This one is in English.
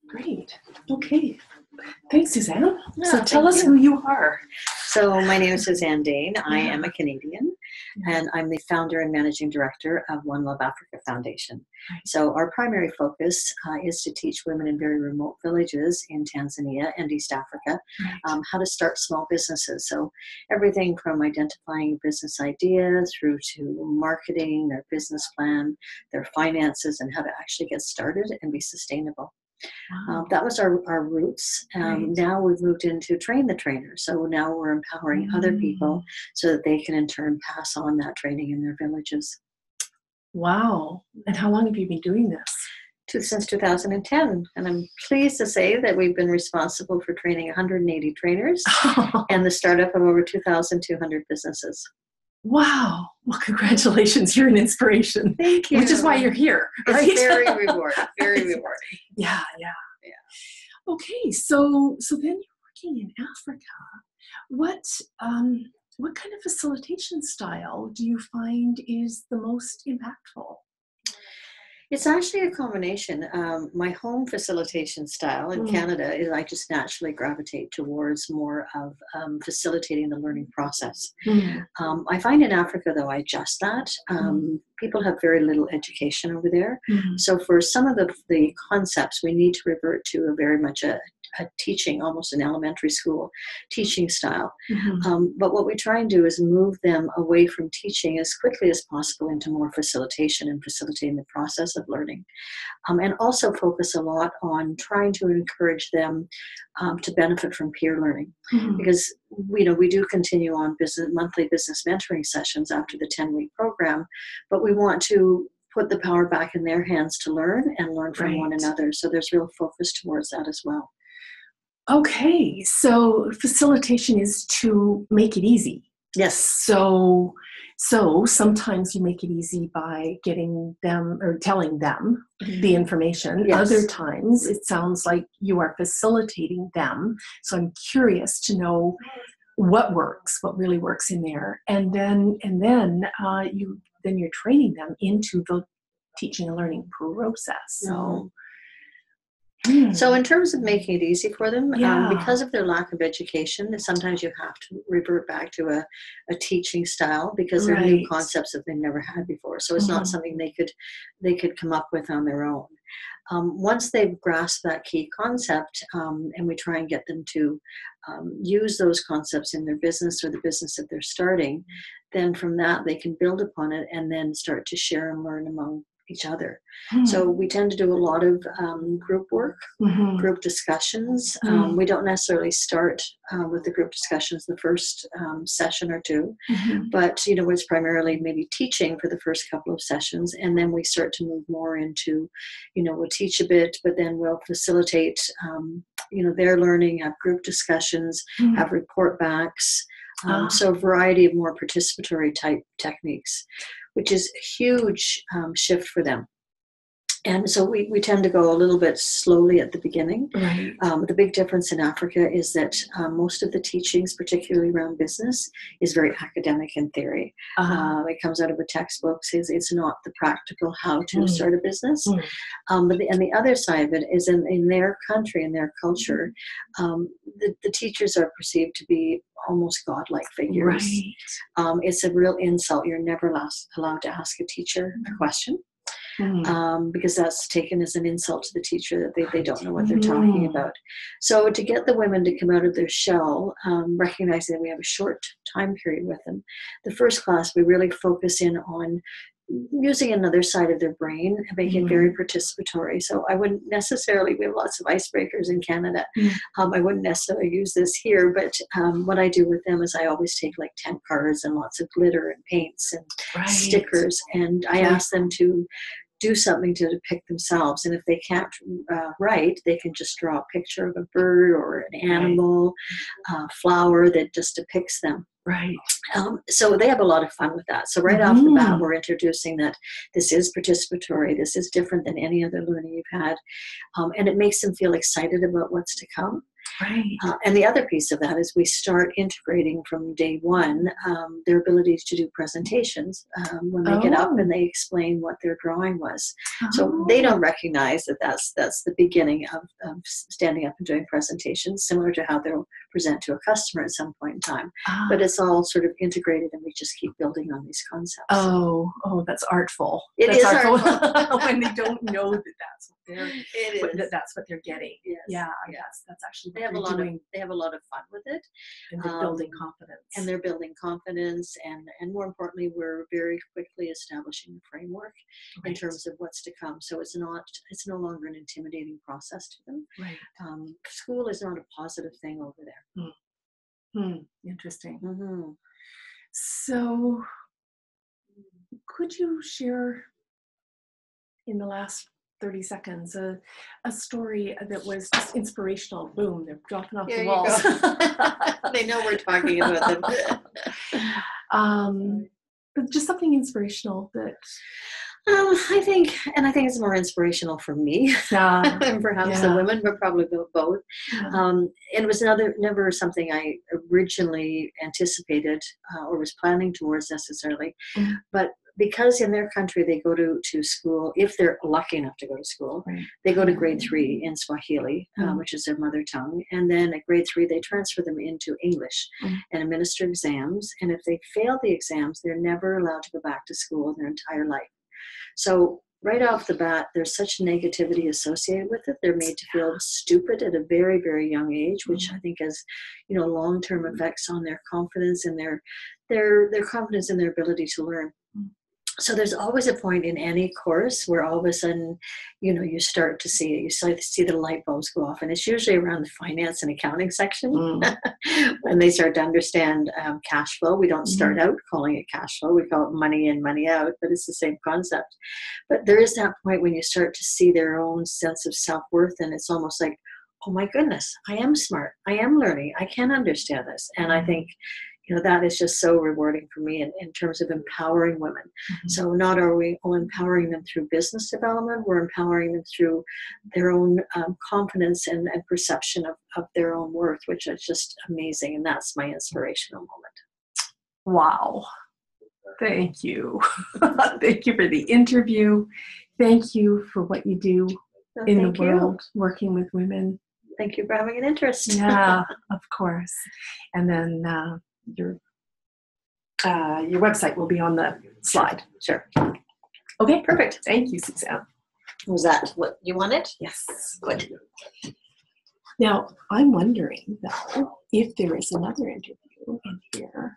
Great. Okay. Thanks, Suzanne. Yeah, So tell us you. who you are. So my name is Suzanne Dane. I am a Canadian, Yeah. and I'm the founder and managing director of OneLove Africa Foundation. Right. So our primary focus is to teach women in very remote villages in Tanzania and East Africa Right. how to start small businesses. So everything from identifying a business idea through to marketing, their business plan, their finances, and how to actually get started and be sustainable. Wow. That was our roots. Right. Now we've moved into train the trainer. So now we're empowering other people so that they can in turn pass on that training in their villages. Wow. And how long have you been doing this? Since 2010. And I'm pleased to say that we've been responsible for training 180 trainers and the startup of over 2,200 businesses. Wow. Well, congratulations. You're an inspiration. Thank you. Which is why you're here, right? It's very rewarding. Very rewarding. Yeah. Okay. So then you're working in Africa. What kind of facilitation style do you find is the most impactful? It's actually a combination. My home facilitation style in Canada is I just naturally gravitate towards more of facilitating the learning process. I find in Africa, though, I adjust that. People have very little education over there. So for some of the concepts, we need to revert to a very much a teaching, almost an elementary school teaching style. But what we try and do is move them away from teaching as quickly as possible into more facilitation and facilitating the process of learning. And also focus a lot on trying to encourage them to benefit from peer learning. Because we do continue on monthly business mentoring sessions after the 10-week program, but we want to put the power back in their hands to learn and learn from one another. So there's real focus towards that as well. Okay, so facilitation is to make it easy. Yes. So sometimes you make it easy by getting them or telling them the information. Yes. Other times it sounds like you are facilitating them. So I'm curious to know what really works in there, and then you're training them into the teaching and learning process. So in terms of making it easy for them, because of their lack of education, sometimes you have to revert back to a teaching style because they're new concepts that they've never had before. So it's not something they could come up with on their own. Once they've grasped that key concept, and we try and get them to use those concepts in their business or the business that they're starting, then from that they can build upon it and then start to share and learn among each other. So we tend to do a lot of group work, group discussions. We don't necessarily start with the group discussions the first session or two, but it's primarily maybe teaching for the first couple of sessions, and then we start to move more into, we'll teach a bit, but then we'll facilitate, their learning, have group discussions, have report backs. So a variety of more participatory type techniques, which is a huge shift for them. And so we tend to go a little bit slowly at the beginning. The big difference in Africa is that most of the teachings, particularly around business, is very academic in theory. It comes out of a textbook. It's not the practical how to start a business. But the other side of it is in their country, in their culture, the teachers are perceived to be almost godlike figures. It's a real insult. You're never allowed to ask a teacher a question. Because that's taken as an insult to the teacher that they don't know what they're talking about. So to get the women to come out of their shell, recognizing that we have a short time period with them, the first class we really focus in on using another side of their brain and making it very participatory. So I wouldn't necessarily, we have lots of icebreakers in Canada. I wouldn't necessarily use this here, but what I do with them is I always take like 10 cards and lots of glitter and paints and stickers, and I ask them to do something to depict themselves. And if they can't write, they can just draw a picture of a bird or an animal, flower that just depicts them. So they have a lot of fun with that. So right off the bat, we're introducing that this is participatory. This is different than any other learning you've had. And it makes them feel excited about what's to come. Right. And the other piece of that is we start integrating from day one their abilities to do presentations when they get up and they explain what their drawing was. So they don't recognize that that's the beginning of standing up and doing presentations, similar to how they'll present to a customer at some point in time. But it's all sort of integrated, and we just keep building on these concepts. Oh, that's artful. That's artful. When they don't know that that's what they're that's what they're getting. Yes. Yeah, that's actually what they have a lot of fun with it, and they're building confidence. And they're building confidence, and more importantly, we're very quickly establishing the framework in terms of what's to come. So it's no longer an intimidating process to them. Right. School is not a positive thing over there. Interesting. Mm-hmm. So, could you share in the last 30 seconds a story that was just inspirational? Boom, they're dropping off the walls. They know we're talking about them. But just something inspirational that I think it's more inspirational for me and perhaps the women, but probably both. It was never something I originally anticipated or was planning towards necessarily, but because in their country they go to school, if they're lucky enough to go to school, they go to grade 3 in Swahili, which is their mother tongue, and then at grade 3 they transfer them into English and administer exams, and if they fail the exams, they're never allowed to go back to school in their entire life. So right off the bat, there's such negativity associated with it. They're made to feel stupid at a very, very young age, which I think has, long-term effects on their confidence and their confidence in their ability to learn. So there's always a point in any course where all of a sudden, you start to see it. You start to see the light bulbs go off. And it's usually around the finance and accounting section when they start to understand cash flow. We don't start out calling it cash flow. We call it money in, money out, but it's the same concept. But there is that point when you start to see their own sense of self-worth, and it's almost like, oh my goodness, I am smart. I am learning. I can understand this. And I think that is just so rewarding for me in terms of empowering women. So not are we empowering them through business development, we're empowering them through their own confidence and perception of their own worth, which is just amazing. And that's my inspirational moment. Wow. Thank you. Thank you for the interview. Thank you for what you do in the world, working with women. Thank you for having an interest. Yeah, of course. And then your website will be on the slide. Sure. Okay, perfect. Thank you, Suzanne. Was that what you wanted? Yes. Good. Now, I'm wondering, though, if there is another interview in here